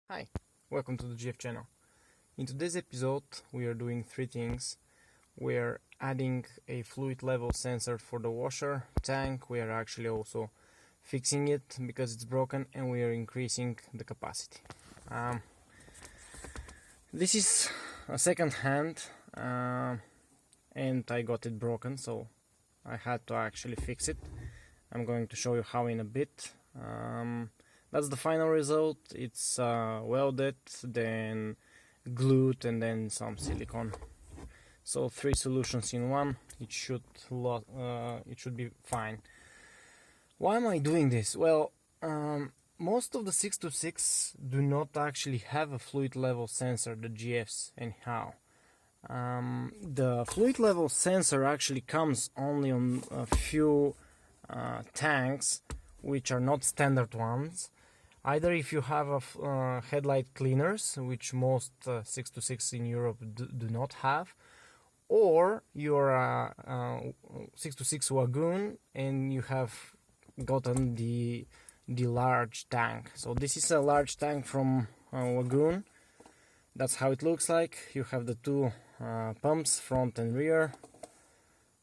Hi, welcome to the GF channel. In today's episode we are doing three things. We're adding a fluid level sensor for the washer tank. We are actually also fixing it because it's broken, and we are increasing the capacity. This is a second hand and I got it broken, so I had to actually fix it. I'm going to show you how in a bit. That's the final result. It's welded, then glued, and then some silicone. So three solutions in one. It should be fine. Why am I doing this? Well, most of the 626 do not actually have a fluid level sensor, the GFs anyhow. The fluid level sensor actually comes only on a few tanks which are not standard ones. Either if you have headlight cleaners, which most 626 in Europe do not have, or you're a 626 Wagon and you have gotten the large tank. So this is a large tank from Wagon. That's how it looks like. You have the two pumps, front and rear,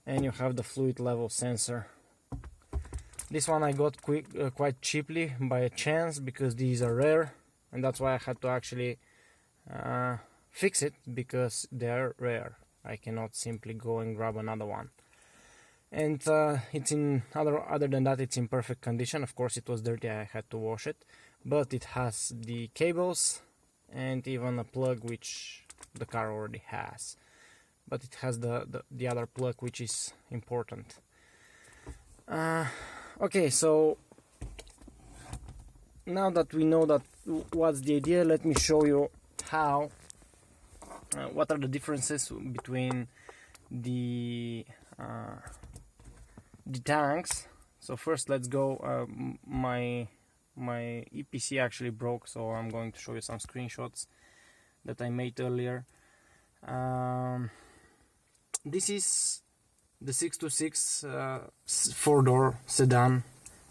and you have the fluid level sensor. This one I got quite cheaply by a chance, because these are rare, and that's why I had to actually fix it, because they're rare. I cannot simply go and grab another one. And it's in other than that, it's in perfect condition. Of course it was dirty, I had to wash it, but it has the cables and even a plug which the car already has, but it has the other plug, which is important. Okay, so now that we know that what's the idea, let me show you how what are the differences between the tanks. So first let's go, my EPC actually broke, so I'm going to show you some screenshots that I made earlier. This is the 626 four-door sedan,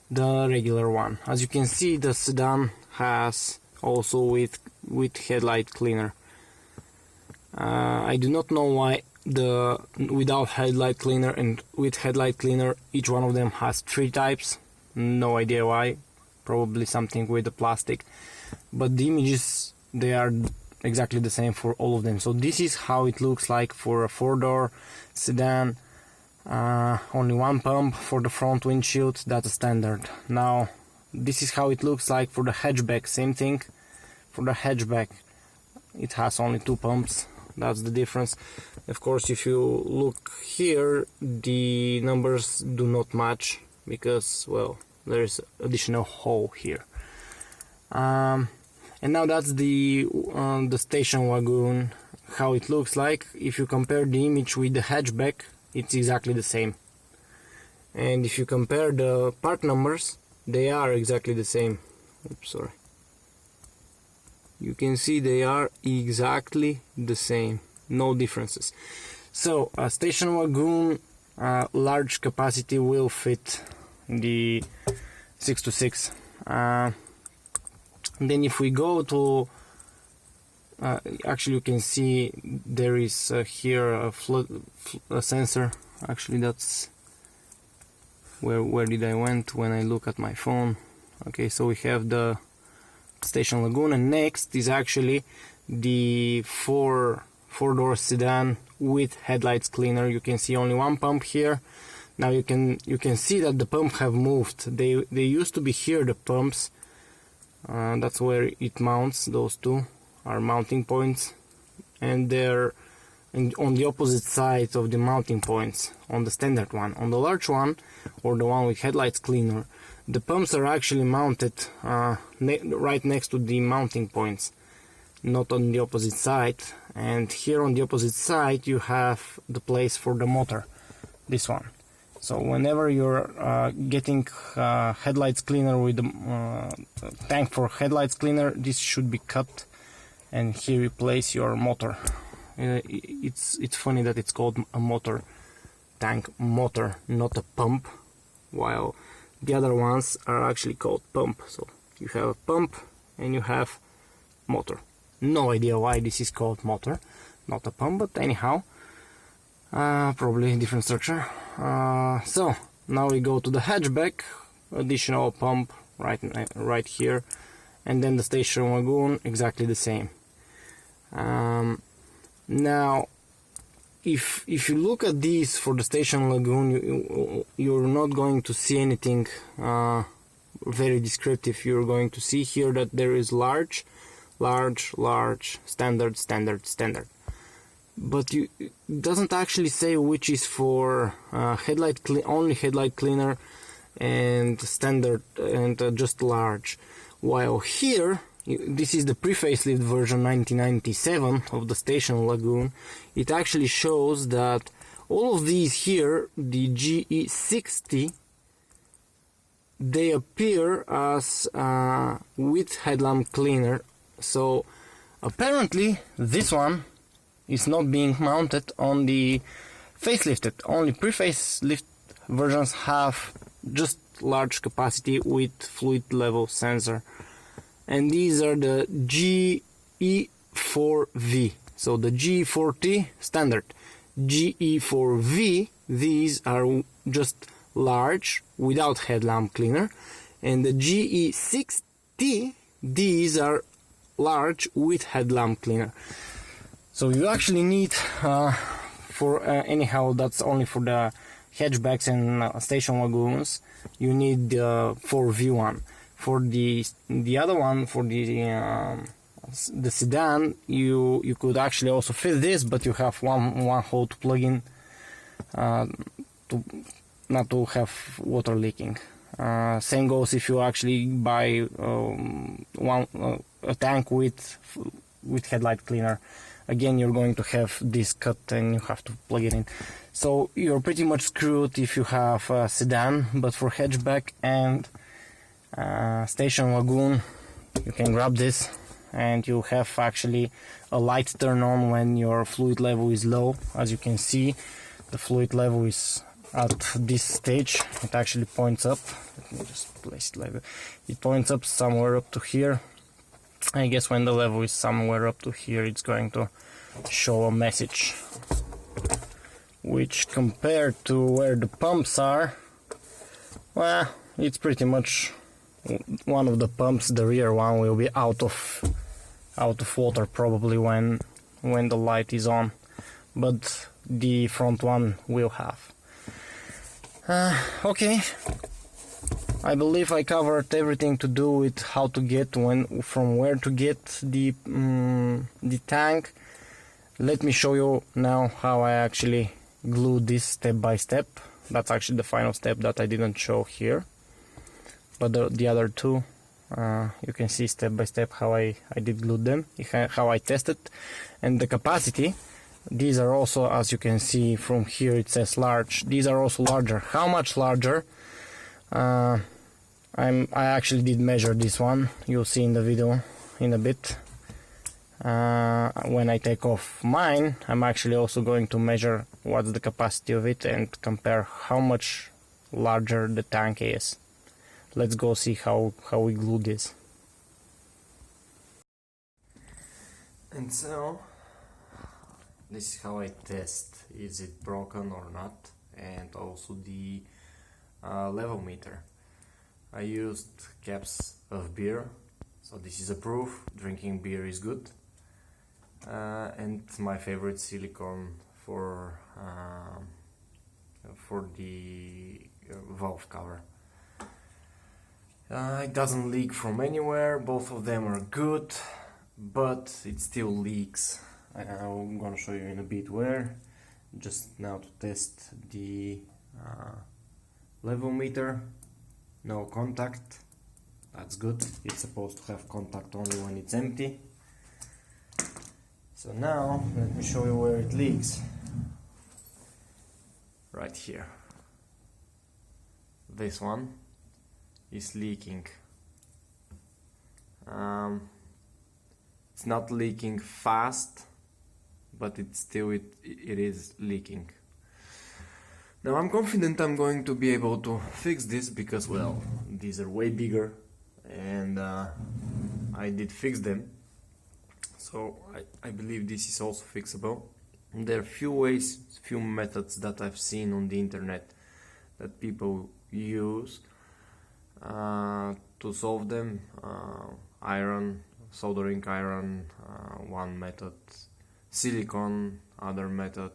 the regular one. As you can see, the sedan has also with headlight cleaner. I do not know why the without headlight cleaner and with headlight cleaner each one of them has three types. No idea why. Probably something with the plastic, but the images, they are exactly the same for all of them. So this is how it looks like for a four-door sedan. Only one pump for the front windshield, that's a standard. Now this is how it looks like for the hatchback. Same thing for the hatchback, it has only two pumps. That's the difference. Of course, if you look here, the numbers do not match because, well, there is additional hole here. And now that's the station wagon, how it looks like. If you compare the image with the hatchback, it's exactly the same. And if you compare the part numbers, they are exactly the same. Oops, sorry. You can see they are exactly the same, no differences. So a station wagon large capacity will fit the 626. Then if we go to actually you can see there is here a sensor. Actually that's where did I went when I look at my phone. Okay, so we have the station wagon, and next is actually the four-door sedan with headlights cleaner. You can see only one pump here. Now you can see that the pump have moved. They used to be here, the pumps. That's where it mounts. Those two are mounting points, and they're on the opposite side of the mounting points on the standard one. On the large one, or the one with headlights cleaner, the pumps are actually mounted right next to the mounting points, not on the opposite side. And here on the opposite side you have the place for the motor, this one. So whenever you're getting headlights cleaner with the tank for headlights cleaner, this should be cut, and here you place your motor. It's funny that it's called a motor tank motor, not a pump, while the other ones are actually called pump. So you have a pump and you have motor. No idea why this is called motor, not a pump, but anyhow, probably different structure. So now we go to the hatchback, additional pump right here, and then the station wagon exactly the same. Now if you look at these for the station lagoon, you're not going to see anything very descriptive. You're going to see here that there is large, standard, but it doesn't actually say which is for only headlight cleaner and standard and just large, while here, this is the pre-facelift version 1997 of the station lagoon. It actually shows that all of these here, the GE60, they appear as with headlamp cleaner. So apparently this one is not being mounted on the facelifted. Only pre-facelift versions have just large capacity with fluid level sensor. And these are the GE4V. So the GE4T standard, GE4V, these are just large without headlamp cleaner, and the GE6T, these are large with headlamp cleaner. So you actually need anyhow, that's only for the hatchbacks and station wagoons, you need the 4V1. For the other one, for the sedan, you could actually also fit this, but you have one hole to plug in not to have water leaking. Same goes if you actually buy a tank with headlight cleaner. Again, you're going to have this cut and you have to plug it in. So you're pretty much screwed if you have a sedan, but for hatchback and station wagoon, you can grab this and you have actually a light turn on when your fluid level is low. As you can see, the fluid level is at this stage. It actually points up. Let me just place it like that. It points up somewhere up to here. I guess when the level is somewhere up to here, it's going to show a message, which compared to where the pumps are, well, it's pretty much one of the pumps. The rear one will be out of water probably when the light is on, but the front one will have. Okay, I believe I covered everything to do with how to get from where to get the tank. Let me show you now how I actually glue this step by step. That's actually the final step that I didn't show here, but the other two, you can see step by step how I did glue them, how I tested. And the capacity, these are also, as you can see from here, it says large. These are also larger. How much larger? I actually did measure this one. You'll see in the video in a bit. When I take off mine, I'm actually also going to measure what's the capacity of it and compare how much larger the tank is. Let's go see how we glue this. And so this is how I test is it broken or not, and also the level meter. I used caps of beer, so this is a proof drinking beer is good, and my favorite silicone for the valve cover. It doesn't leak from anywhere, both of them are good, but it still leaks. I'm gonna show you in a bit where. Just now to test the level meter. No contact, that's good. It's supposed to have contact only when it's empty. So now let me show you where it leaks. Right here. This one is leaking. It's not leaking fast, but it is leaking. Now I'm confident I'm going to be able to fix this because, well, these are way bigger and I did fix them. So I believe this is also fixable. There are few ways, few methods that I've seen on the internet that people use to solve them. Iron, soldering iron, one method, silicone, other method,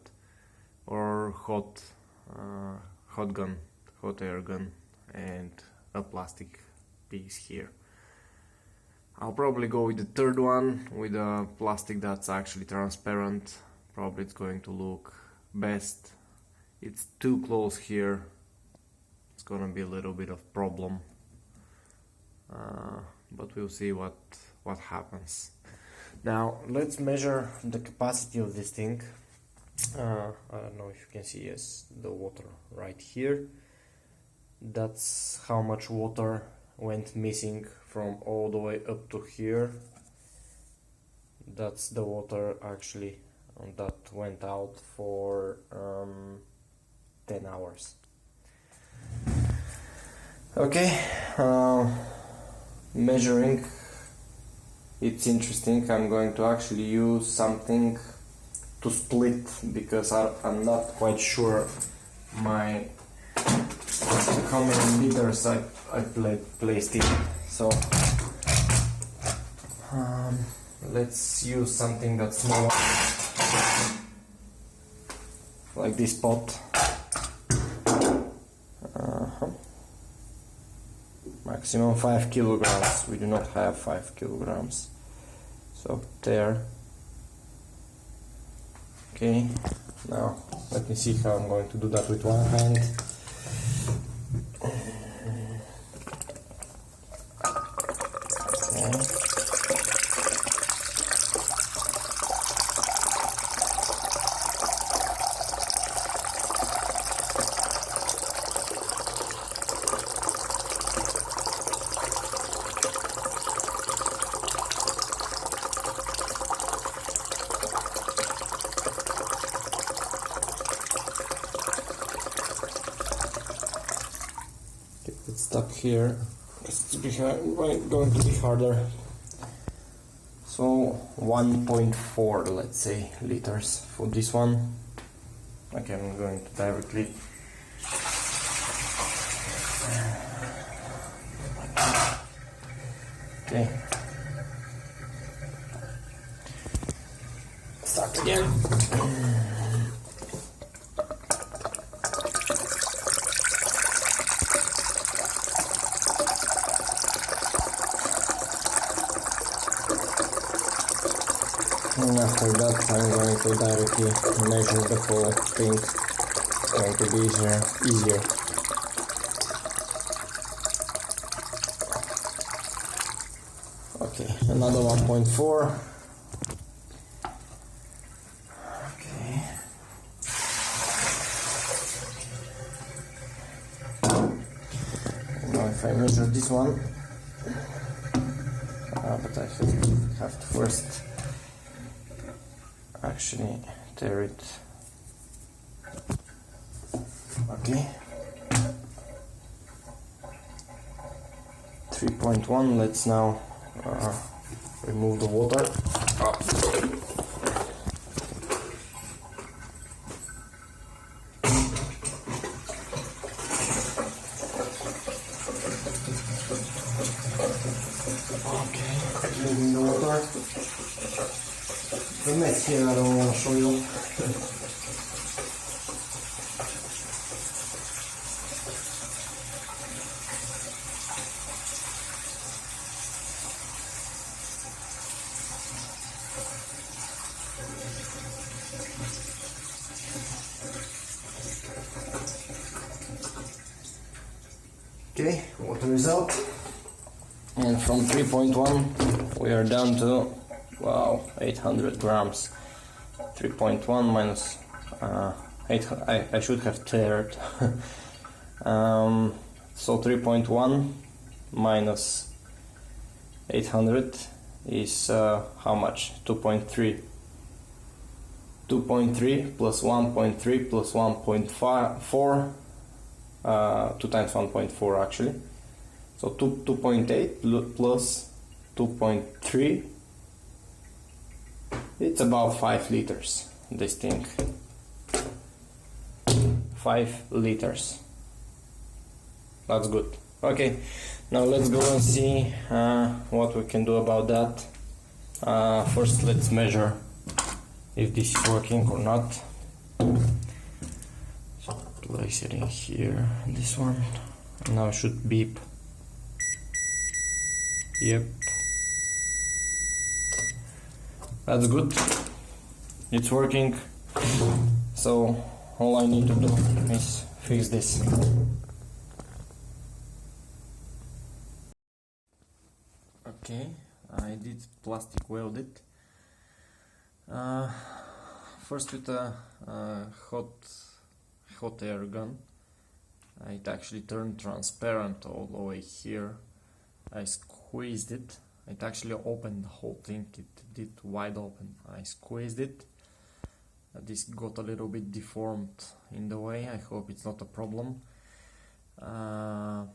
or hot air gun, and a plastic piece here. I'll probably go with the third one, with a plastic that's actually transparent. Probably it's going to look best. It's too close here, it's gonna be a little bit of problem, but we'll see what happens. Now let's measure the capacity of this thing. I don't know if you can see, yes, the water right here. That's how much water went missing from all the way up to here. That's the water actually that went out for 10 hours. Okay, measuring, it's interesting. I'm going to actually use something to split, because I'm not quite sure how many liters I placed in. So let's use something that's smaller, like this pot. Maximum 5 kilograms. We do not have 5 kilograms, so there. Okay, now let me see how I'm going to do that with one hand. It's stuck here. It's going to be harder. So 1.4, let's say, liters for this one. Okay, I'm going to directly okay. Start again. And after that I'm going to directly measure the whole thing. It's going to be easier. Okay, another 1.4. Okay. Now if I measure this one, but I have to first actually tear it. Okay, 3.1. Let's now remove the water. Okay, removing the water. The mess here, I don't want to show you. Okay, water is out, and from 3.1 we are down to, wow, 800 grams. 3.1 minus 8, I should have teared. So 3.1 minus 800 is how much? 2.3. 2.3 plus 1.3 plus 1.4, 2 times 1.4 actually. So 2.8 plus 2.3 It's about 5 liters, this thing. 5 liters. That's good. Okay, now let's go and see what we can do about that. First, let's measure if this is working or not. So place it in here, this one. Now it should beep. Yep. That's good. It's working. So all I need to do is fix this. Okay, I did plastic welded. First with a hot air gun. It actually turned transparent all the way here. I squeezed it. It actually opened the whole thing. It did wide open. I squeezed it. This got a little bit deformed in the way. I hope it's not a problem. I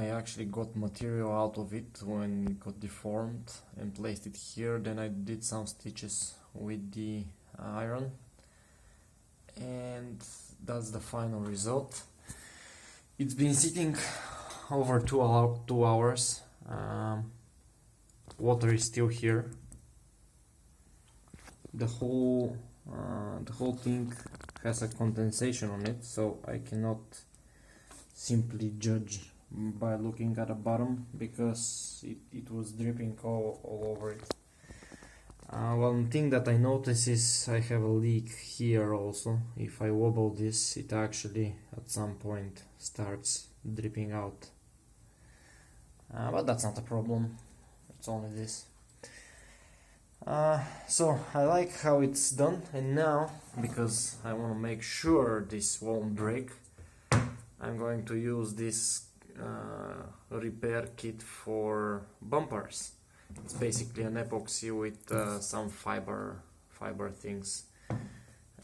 actually got material out of it when it got deformed and placed it here. Then I did some stitches with the iron, and that's the final result. It's been sitting over 2 hours. Water is still here. The whole thing has a condensation on it, so I cannot simply judge by looking at the bottom, because it was dripping all over it. One thing that I notice is I have a leak here also. If I wobble this, it actually at some point starts dripping out. But that's not a problem, it's only this. So I like how it's done, and now, because I want to make sure this won't break, I'm going to use this repair kit for bumpers. It's basically an epoxy with some fiber things,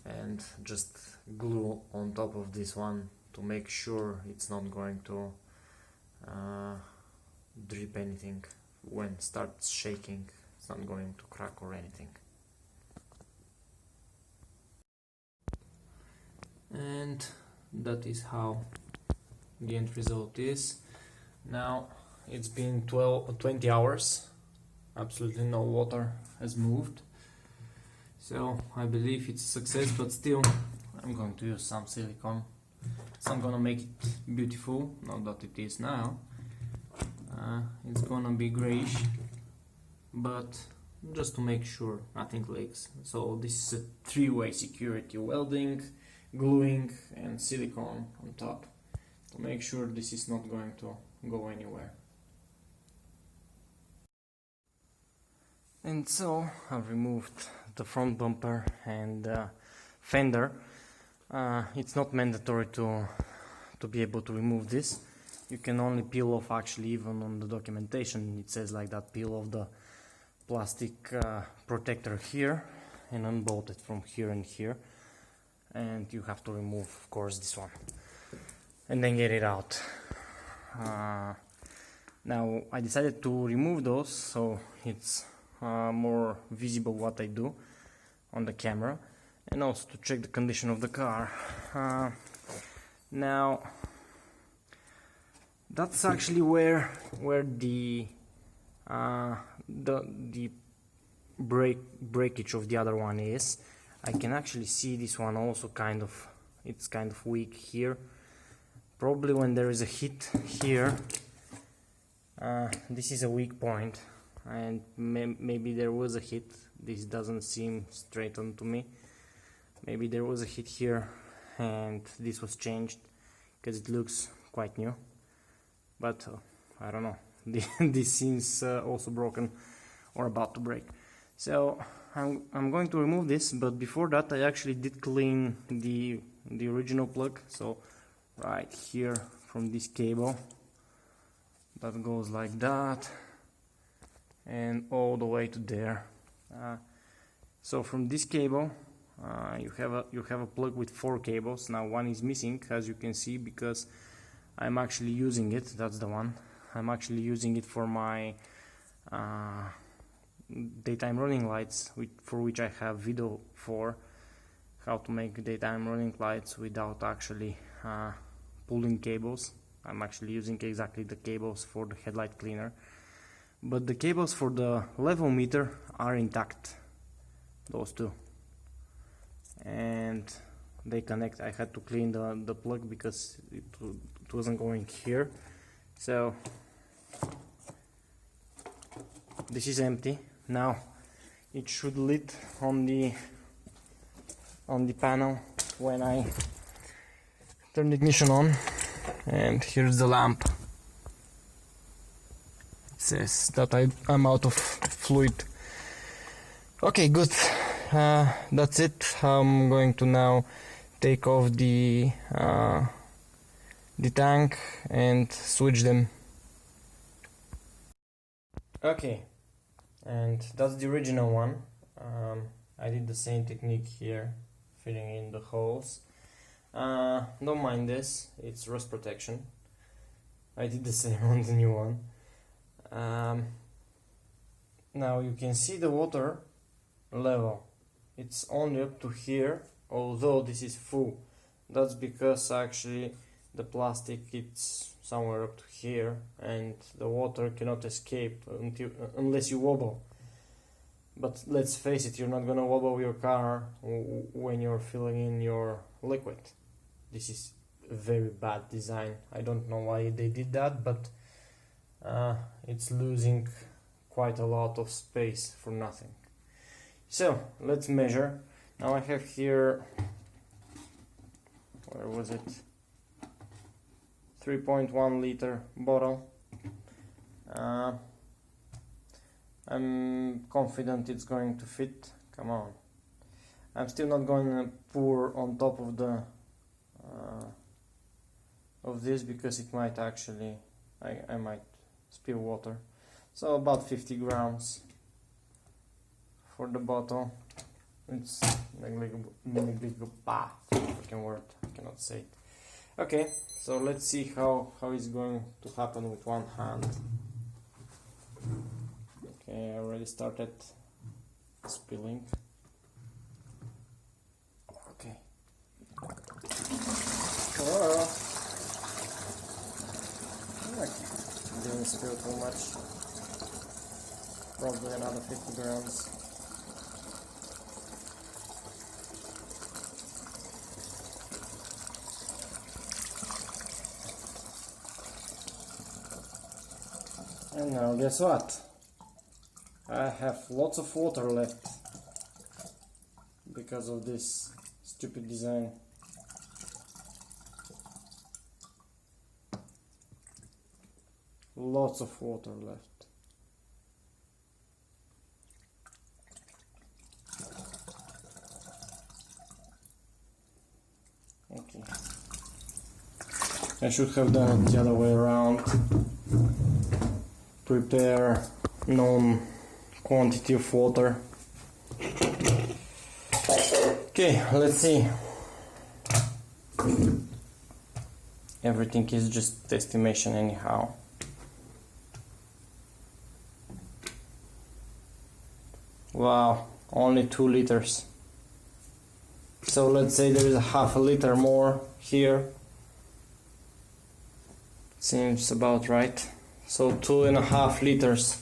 and just glue on top of this one to make sure it's not going to drip anything. When it starts shaking, it's not going to crack or anything. And that is how the end result is. Now it's been 20 hours. Absolutely no water has moved, so I believe it's a success, but still I'm going to use some silicone. So I'm gonna make it beautiful, not that it is now. It's gonna be grayish, but just to make sure nothing leaks. So this is a 3-way security: welding, gluing and silicone on top, to make sure this is not going to go anywhere. And so I've removed the front bumper and fender. It's not mandatory to be able to remove this. You can only peel off, actually, even on the documentation it says like that, peel off the plastic protector here and unbolt it from here and here. And you have to remove, of course, this one and then get it out. Now I decided to remove those so it's more visible what I do on the camera, and also to check the condition of the car. Now that's actually where the breakage of the other one is. I can actually see this one also it's kind of weak here. Probably when there is a hit here, this is a weak point, and maybe there was a hit. This doesn't seem straight on to me. Maybe there was a hit here and this was changed, because it looks quite new, but I don't know. This seems also broken or about to break. So I'm going to remove this, but before that I actually did clean the original plug. So right here from this cable that goes like that and all the way to there. So from this cable you have a plug with 4 cables. Now one is missing, as you can see, because I'm actually using it. That's the one. I'm actually using it for my daytime running lights, for which I have video for how to make daytime running lights without actually pulling cables. I'm actually using exactly the cables for the headlight cleaner, but the cables for the level meter are intact, those two, and they connect. I had to clean the plug because it wasn't going here. So this is empty. Now it should lit on the panel when I turn the ignition on, and here's the lamp. It says that I'm out of fluid. Okay, good. That's it. I'm going to now take off the tank and switch them. Okay, and that's the original one. I did the same technique here, filling in the holes. Don't mind this, it's rust protection. I did the same on the new one. Now you can see the water level. It's only up to here, although this is full. That's because actually the plastic it's somewhere up to here, and the water cannot escape unless you wobble. But let's face it, you're not gonna wobble your car when you're filling in your liquid. This is a very bad design. I don't know why they did that, but it's losing quite a lot of space for nothing. So let's measure. Now I have here, where was it? 3.1 liter bottle. I'm confident it's going to fit. Come on. I'm still not going to pour on top of the of this because it might actually, I might spill water. So about 50 grams for the bottle. It's negligible. Freaking word, I cannot say it. Okay, so let's see how it's going to happen with one hand. Okay, I already started spilling. Okay. Oh. Didn't spill too much. Probably another 50 grams. And now guess what? I have lots of water left because of this stupid design. Lots of water left. Okay. I should have done it the other way around. Prepare known quantity of water. Okay, let's see. Everything is just estimation anyhow. Wow, only 2 liters. So let's say there is a half a liter more here. Seems about right. So 2.5 liters.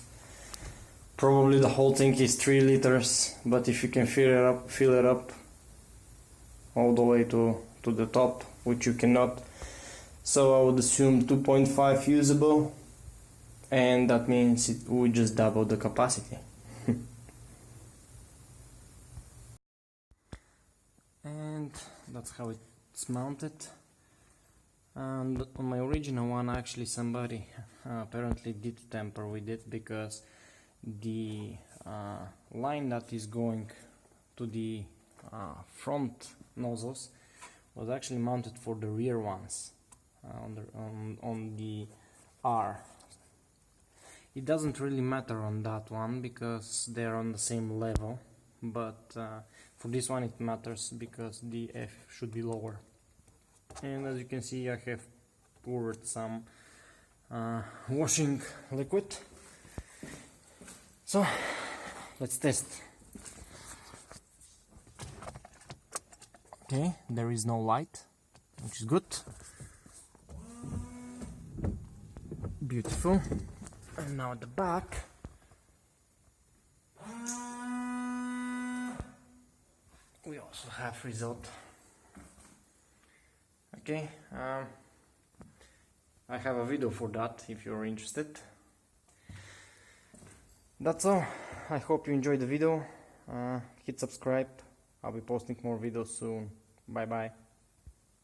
Probably the whole thing is 3 liters, but if you can fill it up all the way to the top, which you cannot. So I would assume 2.5 usable, and that means it would just double the capacity. And that's how it's mounted. And on my original one, actually somebody apparently did tamper with it, because the line that is going to the front nozzles was actually mounted for the rear ones on the R. It doesn't really matter on that one because they're on the same level, but for this one it matters because the F should be lower. And as you can see, I have poured some washing liquid. So let's test. Okay, there is no light, which is good. Beautiful. And now at the back. We also have result. Okay, I have a video for that if you're interested. That's all. I hope you enjoyed the video. Hit subscribe. I'll be posting more videos soon. Bye bye.